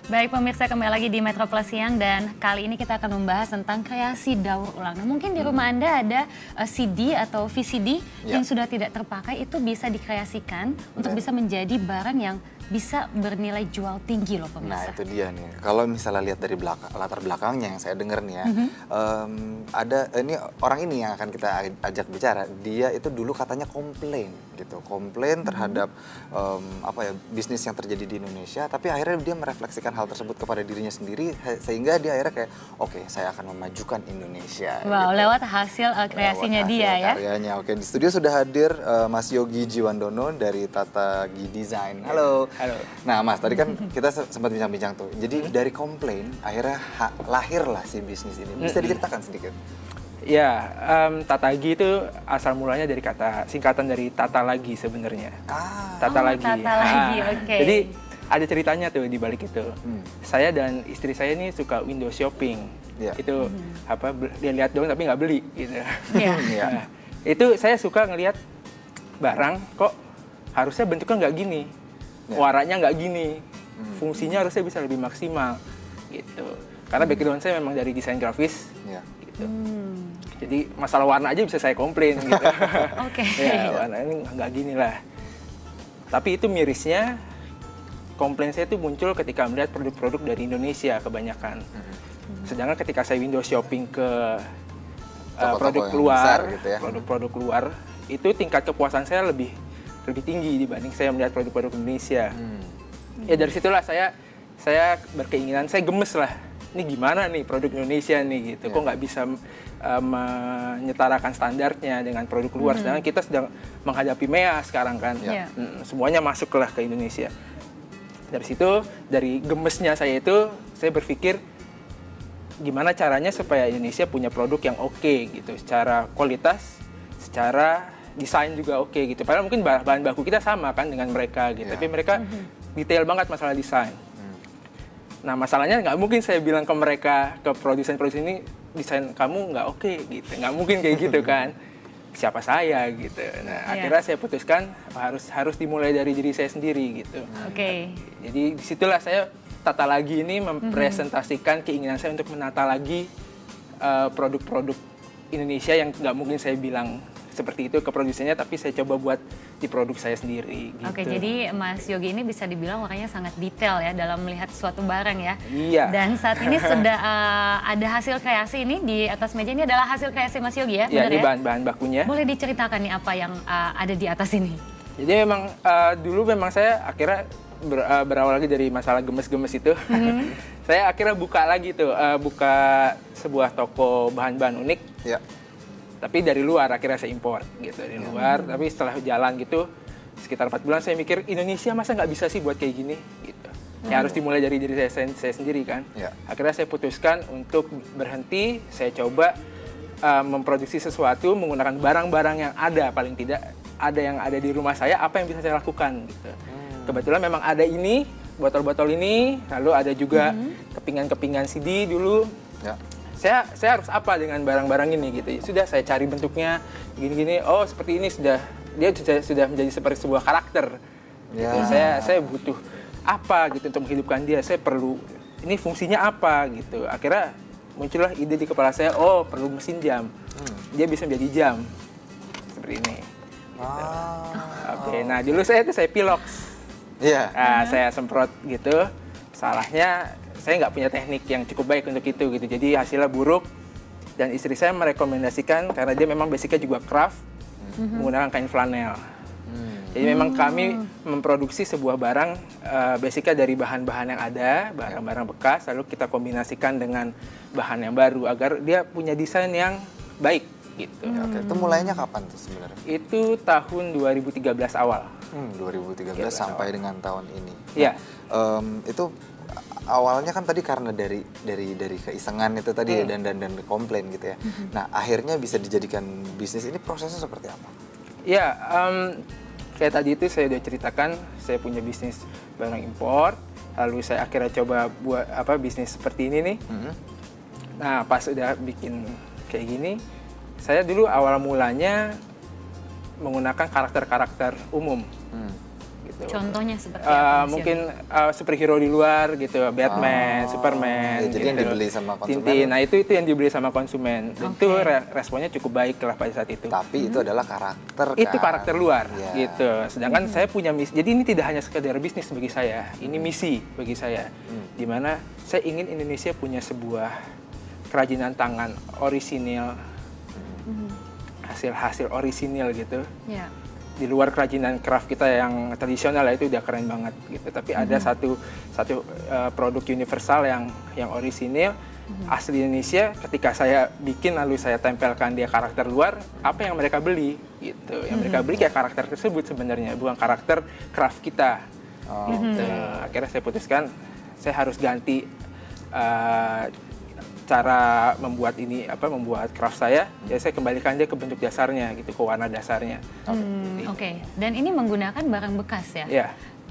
Baik pemirsa, kembali lagi di Metroplus Siang dan kali ini kita akan membahas tentang kreasi daur ulang. Nah, mungkin di rumah Anda ada CD atau VCD yang sudah tidak terpakai, itu bisa dikreasikan untuk bisa menjadi barang yang bisa bernilai jual tinggi loh pemirsa. Nah itu dia nih, kalau misalnya lihat dari latar belakangnya yang saya dengar nih ya, ada ini orang ini yang akan kita ajak bicara, dia itu dulu katanya komplain gitu, komplain terhadap apa ya, bisnis yang terjadi di Indonesia, tapi akhirnya dia merefleksikan hal tersebut kepada dirinya sendiri, sehingga dia akhirnya kayak, oke, saya akan memajukan Indonesia. Wow, gitu. Lewat hasil kreasinya lewat hasil dia ya. Karyanya. Oke, di studio sudah hadir Mas Yogi Jiwandono dari Tata Gi Design. Halo. Halo. Nah Mas, tadi kan kita sempat bincang-bincang tuh. Jadi dari komplain akhirnya lahirlah si bisnis ini. Bisa diceritakan sedikit? Ya, Tata Gi itu asal mulanya dari kata singkatan dari Tata Lagi sebenarnya. Tata Lagi. Tata Lagi, oke. Jadi ada ceritanya tuh di balik itu. Saya dan istri saya ini suka window shopping. Itu apa? Dia lihat dong tapi nggak beli gitu. Nah, itu saya suka ngelihat barang kok harusnya bentuknya nggak gini. Warnanya nggak gini, fungsinya harusnya bisa lebih maksimal gitu. Karena background saya memang dari desain grafis, gitu. Jadi masalah warna aja bisa saya komplain gitu. Ya warna ini nggak gini lah. Tapi itu mirisnya komplain saya itu muncul ketika melihat produk-produk dari Indonesia kebanyakan. Sedangkan ketika saya window shopping ke produk luar, gitu ya. Produk-produk luar, itu tingkat kepuasan saya lebih tinggi dibanding saya melihat produk-produk Indonesia. Ya dari situlah saya berkeinginan, saya gemes lah. Ini gimana nih produk Indonesia nih gitu. Kok nggak bisa menyetarakan standarnya dengan produk luar. Sedangkan kita sedang menghadapi MEA sekarang kan. Semuanya masuklah ke Indonesia. Dari situ, dari gemesnya saya itu, saya berpikir gimana caranya supaya Indonesia punya produk yang oke gitu. Secara kualitas, secara desain juga oke gitu. Padahal mungkin bahan baku kita sama kan dengan mereka gitu. Tapi mereka detail banget masalah desain. Nah masalahnya nggak mungkin saya bilang ke mereka, ke produsen-produsen ini, desain kamu nggak oke gitu. Nggak mungkin kayak gitu kan. Siapa saya gitu. Nah akhirnya saya putuskan harus dimulai dari diri saya sendiri gitu. Jadi disitulah saya Tata Lagi ini mempresentasikan keinginan saya untuk menata lagi produk-produk Indonesia yang nggak mungkin saya bilang seperti itu ke produsennya, tapi saya coba buat di produk saya sendiri. Gitu. Oke, jadi Mas Yogi ini bisa dibilang orangnya sangat detail ya dalam melihat suatu barang ya. Iya. Dan saat ini sudah ada hasil kreasi ini di atas meja, ini adalah hasil kreasi Mas Yogi ya? Iya, ini bahan bakunya. Boleh diceritakan nih apa yang ada di atas ini? Jadi memang dulu memang saya akhirnya berawal lagi dari masalah gemes-gemes itu. Saya akhirnya buka lagi tuh, buka sebuah toko bahan-bahan unik. Tapi dari luar, akhirnya saya impor gitu dari luar. Tapi setelah jalan gitu sekitar 4 bulan saya mikir, Indonesia masa nggak bisa sih buat kayak gini gitu. Ya harus dimulai dari diri saya sendiri kan. Akhirnya saya putuskan untuk berhenti. Saya coba memproduksi sesuatu menggunakan barang-barang yang ada, paling tidak ada yang ada di rumah saya, apa yang bisa saya lakukan gitu. Kebetulan memang ada ini, botol-botol ini, lalu ada juga kepingan-kepingan CD dulu. Saya harus apa dengan barang-barang ini gitu. Sudah saya cari bentuknya gini-gini. Oh seperti ini dia sudah menjadi seperti sebuah karakter. Gitu. Saya butuh apa gitu untuk menghidupkan dia. Saya perlu ini fungsinya apa gitu. Akhirnya muncullah ide di kepala saya. Oh perlu mesin jam. Dia bisa menjadi jam seperti ini. Gitu. Oke, nah dulu saya pilox. Saya semprot gitu. Salahnya saya nggak punya teknik yang cukup baik untuk itu gitu, jadi hasilnya buruk. Dan istri saya merekomendasikan karena dia memang basicnya juga craft, menggunakan kain flanel. Jadi memang kami memproduksi sebuah barang basicnya dari bahan-bahan yang ada, barang-barang bekas, lalu kita kombinasikan dengan bahan yang baru agar dia punya desain yang baik gitu. Itu mulainya kapan tuh sebenarnya? Itu tahun 2013 awal. 2013 sampai dengan tahun ini. Itu awalnya kan tadi karena dari keisengan itu tadi dan komplain gitu ya. Nah akhirnya bisa dijadikan bisnis ini, prosesnya seperti apa? Ya kayak tadi itu saya udah ceritakan, saya punya bisnis barang impor, lalu saya akhirnya coba buat bisnis seperti ini nih. Nah pas udah bikin kayak gini, saya dulu awal mulanya menggunakan karakter-karakter umum gitu. Contohnya seperti apa? Mungkin superhero di luar gitu, Batman, Superman. Ya, jadi gitu. yang dibeli sama konsumen. Tintin. Nah itu yang dibeli sama konsumen. Dan itu responnya cukup baik lah pada saat itu. Tapi itu adalah karakter kan? Itu karakter luar Ya. gitu. Sedangkan saya punya misi. Jadi ini tidak hanya sekedar bisnis bagi saya. Ini misi bagi saya. Dimana saya ingin Indonesia punya sebuah kerajinan tangan orisinil, hasil orisinil gitu. Ya. Di luar kerajinan craft kita yang tradisional itu udah keren banget gitu. Tapi ada satu produk universal yang orisinil asli Indonesia. Ketika saya bikin lalu saya tempelkan dia karakter luar, apa yang mereka beli gitu. Yang mereka beli kayak karakter tersebut sebenarnya, bukan karakter craft kita. Gitu. Akhirnya saya putuskan saya harus ganti cara membuat membuat craft saya. Jadi saya kembalikan dia ke bentuk dasarnya gitu, ke warna dasarnya. Oke. Dan ini menggunakan barang bekas ya? Iya.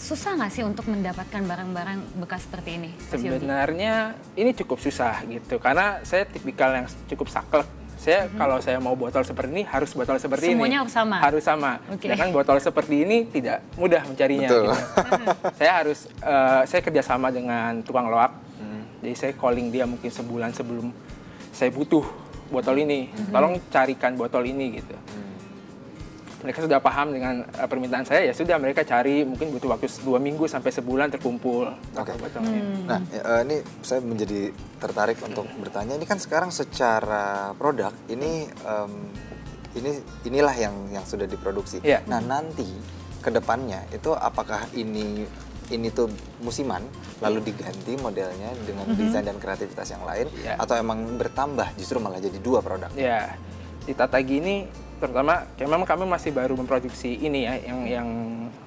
Susah nggak sih untuk mendapatkan barang-barang bekas seperti ini? Sebenarnya ini cukup susah gitu, karena saya tipikal yang cukup saklek. Saya kalau saya mau botol seperti ini harus botol seperti Semuanya ini. harus sama? Harus sama. Okay. Sedangkan botol seperti ini tidak mudah mencarinya. Betul. Gitu. Saya kerjasama dengan tukang loak. Jadi saya calling dia mungkin sebulan sebelum saya butuh botol ini. Tolong carikan botol ini gitu. Mereka sudah paham dengan permintaan saya, ya sudah mereka cari, mungkin butuh waktu 2 minggu sampai sebulan terkumpul botolnya. Nah, ini saya menjadi tertarik untuk bertanya. Ini kan sekarang secara produk inilah yang sudah diproduksi. Yeah. Nah, nanti ke depannya itu apakah ini tuh musiman lalu diganti modelnya dengan desain dan kreativitas yang lain, atau emang bertambah justru malah jadi 2 produk? Ya, di Tatagi ini terutama memang kami masih baru memproduksi ini ya yang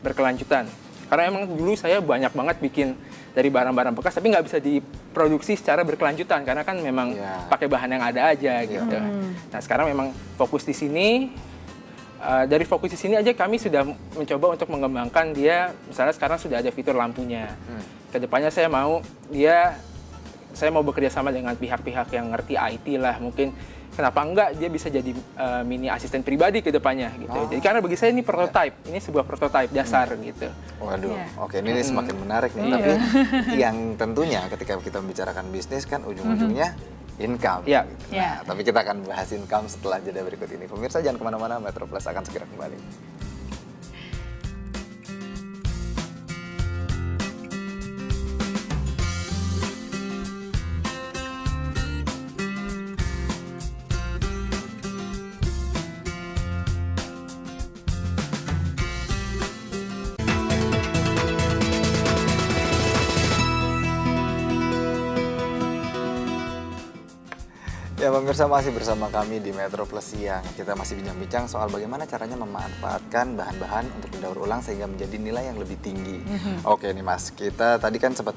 berkelanjutan. Karena emang dulu saya banyak banget bikin dari barang-barang bekas tapi nggak bisa diproduksi secara berkelanjutan karena kan memang pakai bahan yang ada aja gitu. Nah, sekarang memang fokus di sini. Dari fokus di sini aja kami sudah mencoba untuk mengembangkan dia. Misalnya sekarang sudah ada fitur lampunya. Kedepannya saya mau bekerja sama dengan pihak-pihak yang ngerti IT lah. Mungkin kenapa enggak dia bisa jadi mini asisten pribadi kedepannya gitu. Jadi karena bagi saya ini prototype, ini sebuah prototype dasar gitu. Waduh, oke ini semakin menarik nih. Tapi yang tentunya ketika kita membicarakan bisnis kan ujung-ujungnya income. Ya. Gitu. Nah, tapi kita akan bahas income setelah jeda berikut ini. Pemirsa jangan kemana-mana, Metro Plus akan segera kembali. Ya, pemirsa masih bersama kami di Metro Plus Siang. Kita masih bincang-bincang soal bagaimana caranya memanfaatkan bahan-bahan untuk didaur ulang sehingga menjadi nilai yang lebih tinggi. Oke nih Mas, kita tadi kan sempat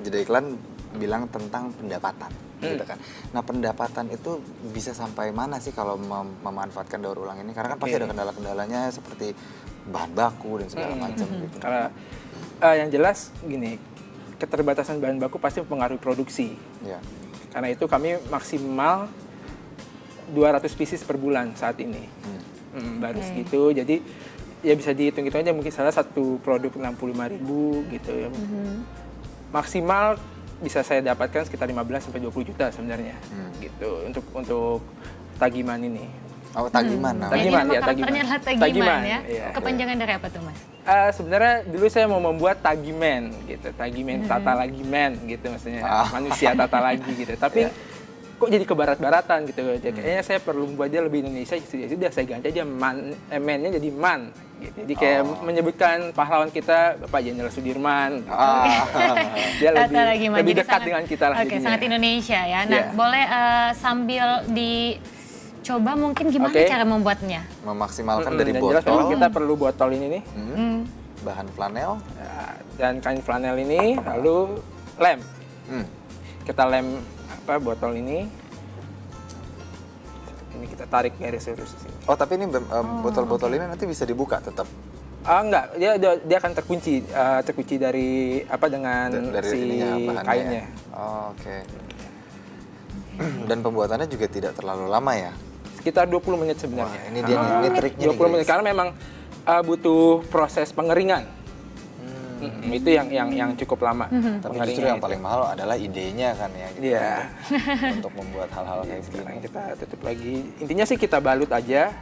jeda iklan bilang tentang pendapatan, gitu kan. Nah, pendapatan itu bisa sampai mana sih kalau memanfaatkan daur ulang ini? Karena kan pasti ada kendala-kendalanya seperti bahan baku dan segala macam gitu. Karena yang jelas gini, keterbatasan bahan baku pasti mempengaruhi produksi. Ya. Karena itu kami maksimal 200 pieces per bulan saat ini. Baru segitu, jadi ya bisa dihitung-hitung aja mungkin salah satu produk 65.000 gitu ya. Maksimal bisa saya dapatkan sekitar 15 sampai 20 juta sebenarnya. Gitu untuk tagiman ini. Oh, tagiman. Tagiman ya, karakternya adalah tagiman ya. Iya. Kepanjangan dari apa tuh, Mas? Sebenarnya dulu saya mau membuat tagimen gitu, tagimen tata lagi men gitu maksudnya, manusia tata lagi gitu. Tapi kok jadi ke barat-baratan gitu. Kayaknya saya perlu membuat dia lebih Indonesia. Sudah saya ganti aja mennya jadi man. Gitu. Jadi kayak menyebutkan pahlawan kita Bapak Jenderal Sudirman. Gitu. Dia lebih dekat dengan kita lah. Oke, sangat Indonesia ya. Nah, boleh sambil coba mungkin gimana cara membuatnya? Memaksimalkan dari botol. Jelas, kita perlu botol ini nih. Bahan flanel. Dan kain flanel ini, lalu lem. Kita lem botol ini. Ini kita tarik garis lurus di sini. Oh, tapi ini botol-botol ini nanti bisa dibuka tetap? Enggak, dia akan terkunci dari dengan dari si kainnya. Oh, oke. Dan pembuatannya juga tidak terlalu lama ya? Sekitar 20 menit sebenarnya. Wah, ini triknya 20 menit, karena memang Butuh proses pengeringan. Itu yang cukup lama. Tapi justru yang paling mahal adalah idenya kan ya. Gitu. Iya. Untuk membuat hal-hal kayak Sekarang begini. kita tutup lagi. Intinya sih kita balut aja.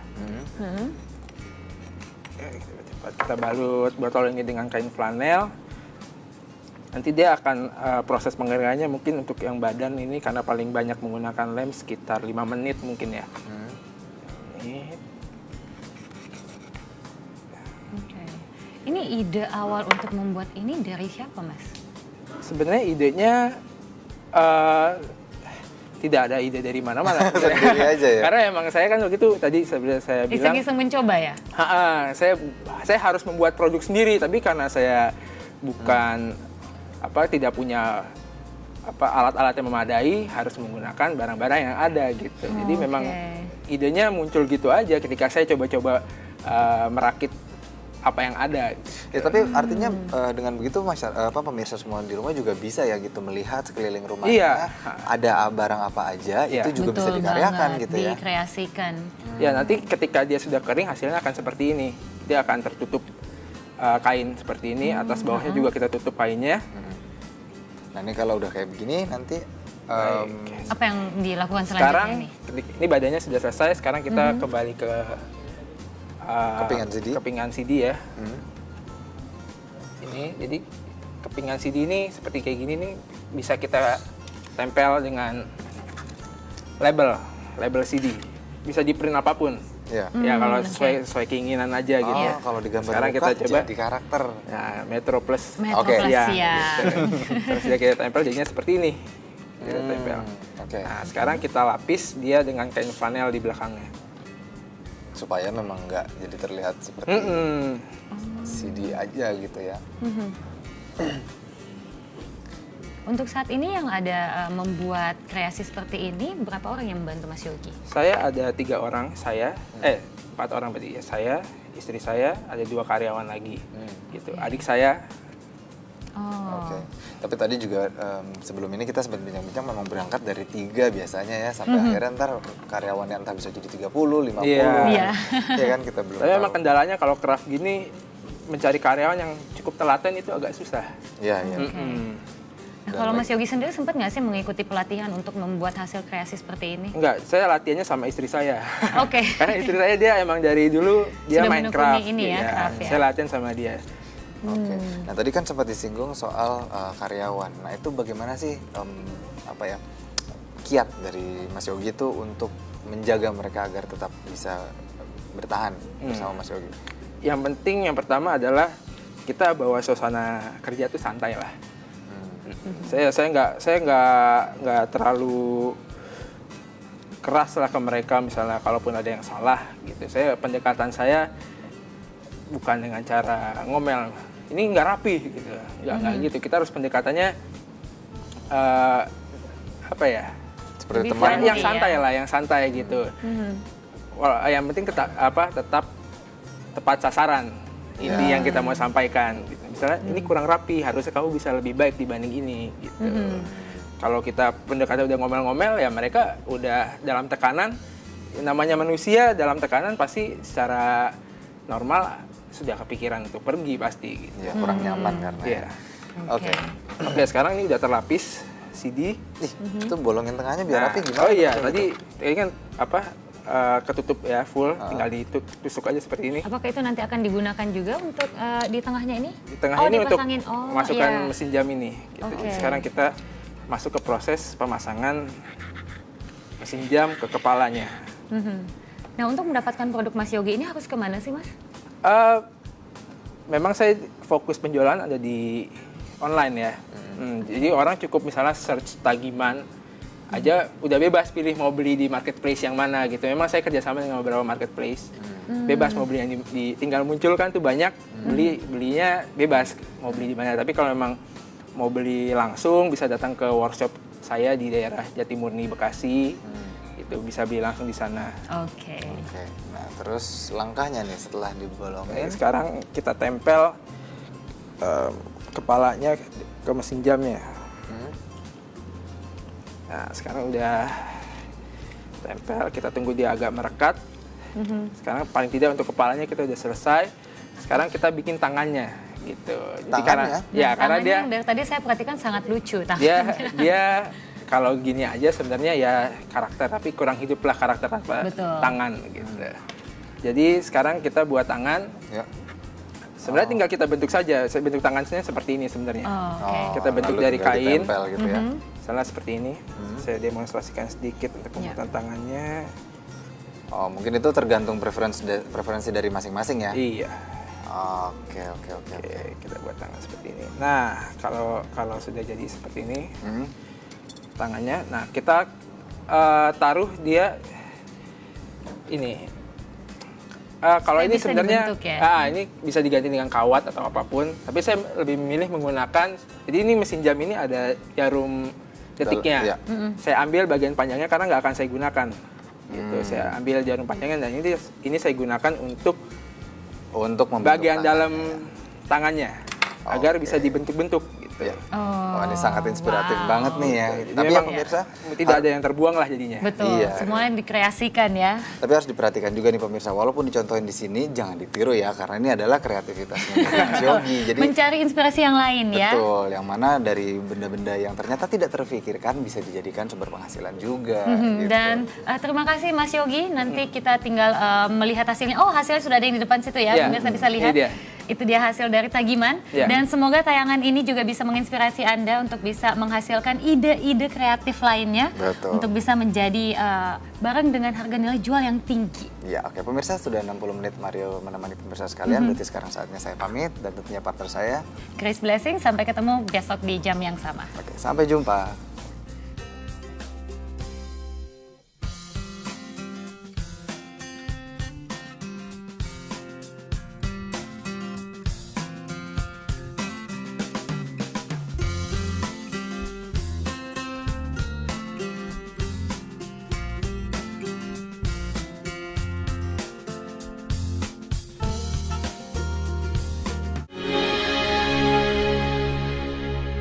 Kita balut botol ini dengan kain flanel. Nanti dia akan proses pengeringannya mungkin untuk yang badan ini karena paling banyak menggunakan lem sekitar 5 menit mungkin ya. Ini ide awal untuk membuat ini dari siapa, Mas? Sebenarnya idenya tidak ada ide dari mana-mana. Sendiri aja ya. Karena emang saya kan begitu tadi sebenarnya saya bilang. Iseng-iseng mencoba ya? Saya harus membuat produk sendiri, tapi karena saya bukan tidak punya alat-alat yang memadai, harus menggunakan barang-barang yang ada gitu. Jadi memang idenya muncul gitu aja ketika saya coba-coba merakit apa yang ada. Ya, tapi artinya dengan begitu pemirsa semua di rumah juga bisa ya gitu melihat sekeliling rumahnya ada barang apa aja itu juga bisa dikaryakan gitu ya. Dikreasikan. Ya nanti ketika dia sudah kering hasilnya akan seperti ini. Dia akan tertutup kain seperti ini, atas bawahnya juga kita tutup kainnya. Nah ini kalau udah kayak begini nanti apa yang dilakukan sekarang selanjutnya ini badannya sudah selesai. Sekarang kita kembali ke kepingan CD ya. Ini jadi kepingan CD ini seperti kayak gini nih bisa kita tempel dengan label CD. Bisa di print apapun. Ya kalau sesuai keinginan aja gitu. Kalau digambar sekarang kita coba jadi karakter. Nah, Metro Plus. Plus ya. Gitu. Terus kita tempel jadinya seperti ini. Kita tempel. Nah, sekarang kita lapis dia dengan kain flanel di belakangnya. Supaya memang nggak jadi terlihat seperti CD aja gitu ya. Untuk saat ini yang ada membuat kreasi seperti ini, berapa orang yang membantu Mas Yogi? Saya ada 3 orang, 4 orang berarti ya. Saya, istri saya, ada 2 karyawan lagi, gitu. Adik saya. Tapi tadi juga sebelum ini kita sempat bincang-bincang memang berangkat dari 3 biasanya ya sampai akhirnya ntar karyawannya entah bisa jadi 30, 50. Ya kan kita belum. Tapi memang kendalanya kalau craft gini mencari karyawan yang cukup telaten itu agak susah. Iya. Nah, kalau Mas Yogi sendiri sempat nggak sih mengikuti pelatihan untuk membuat hasil kreasi seperti ini? Enggak, saya latihannya sama istri saya. Karena istri saya dia emang dari dulu dia main craft. Ini ya, craft ya. Saya latihan sama dia. Nah tadi kan sempat disinggung soal karyawan. Nah itu bagaimana sih kiat dari Mas Yogi itu untuk menjaga mereka agar tetap bisa bertahan bersama Mas Yogi? Yang penting yang pertama adalah kita bawa suasana kerja itu santai lah. Saya nggak terlalu keras lah ke mereka misalnya kalaupun ada yang salah gitu. Pendekatan saya bukan dengan cara ngomel. Ini nggak rapi gitu, nggak gitu. Kita harus pendekatannya seperti teman yang santai lah, yang santai gitu. Yang penting tetap tepat sasaran inti yang kita mau sampaikan. Gitu. Misalnya ini kurang rapi, harusnya kamu bisa lebih baik dibanding ini. Gitu. Kalau kita pendekatan udah ngomel-ngomel ya mereka udah dalam tekanan. Namanya manusia dalam tekanan pasti secara normal sudah kepikiran untuk pergi pasti gitu. Ya, kurang nyaman karena. Iya. Oke, sekarang ini udah terlapis CD. Itu bolongin tengahnya biar rapi gimana? Oh iya, tadi kan ketutup ya full, tinggal ditusuk aja seperti ini. Apakah itu nanti akan digunakan juga untuk di tengahnya ini? Di tengah ini untuk masukkan mesin jam ini. Gitu. Jadi sekarang kita masuk ke proses pemasangan mesin jam ke kepalanya. Nah untuk mendapatkan produk Mas Yogi ini harus kemana sih Mas? Memang saya fokus penjualan ada di online ya. Jadi orang cukup misalnya search Tagiman aja udah bebas pilih mau beli di marketplace yang mana gitu. Memang saya kerjasama dengan beberapa marketplace. Bebas mau beli yang tinggal munculkan tuh banyak, belinya bebas mau beli di mana. Tapi kalau memang mau beli langsung bisa datang ke workshop saya di daerah Jatimurni Bekasi. Itu bisa beli langsung di sana. Oke. Nah, terus langkahnya nih setelah dibolongin. Sekarang kita tempel kepalanya ke mesin jamnya. Nah, sekarang udah tempel, kita tunggu dia agak merekat. Sekarang paling tidak untuk kepalanya kita udah selesai. sekarang kita bikin tangannya gitu. Jadi Tangannya? karena dia yang dari tadi saya perhatikan sangat lucu. dia kalau gini aja sebenarnya ya karakter, tapi kurang hidup lah karakter tanpa tangan gitu. Jadi sekarang kita buat tangan. Ya. Sebenarnya tinggal kita bentuk saja. Saya bentuk tangannya seperti ini sebenarnya. Kita bentuk dari kain. Gitu ya. Misalnya seperti ini. Saya demonstrasikan sedikit untuk pembuatan tangannya. Oh, mungkin itu tergantung preferensi dari masing-masing ya? Iya. Oke. Kita buat tangan seperti ini. Nah, kalau sudah jadi seperti ini, tangannya. Nah, kita taruh dia ini. Kalau ini sebenarnya, ini bisa diganti dengan kawat atau apapun. Tapi saya lebih memilih menggunakan. Jadi ini mesin jam ini ada jarum detiknya. Saya ambil bagian panjangnya karena nggak akan saya gunakan. Gitu. Saya ambil jarum panjangnya dan ini saya gunakan untuk bagian dalam tangannya agar bisa dibentuk-bentuk gitu. Ini sangat inspiratif banget nih ya. Jadi tapi memang ya pemirsa, tidak ada yang terbuang lah jadinya. Betul, semuanya dikreasikan ya. Tapi harus diperhatikan juga nih pemirsa, walaupun dicontohin di sini jangan ditiru ya, karena ini adalah kreativitasnya Mas Yogi. Jadi mencari inspirasi yang lain ya. Betul, yang mana dari benda-benda yang ternyata tidak terfikirkan bisa dijadikan sumber penghasilan juga. Gitu. Dan terima kasih Mas Yogi. Nanti kita tinggal melihat hasilnya. Oh, hasilnya sudah ada yang di depan situ ya. Pemirsa bisa lihat. Itu dia hasil dari Tagiman. Dan semoga tayangan ini juga bisa menginspirasi Anda untuk bisa menghasilkan ide-ide kreatif lainnya. Betul. Untuk bisa menjadi barang dengan harga nilai jual yang tinggi. Ya, oke pemirsa, sudah 60 menit Mario menemani pemirsa sekalian. Berarti sekarang saatnya saya pamit dan tentunya partner saya Grace Blessing, sampai ketemu besok di jam yang sama. Oke, sampai jumpa.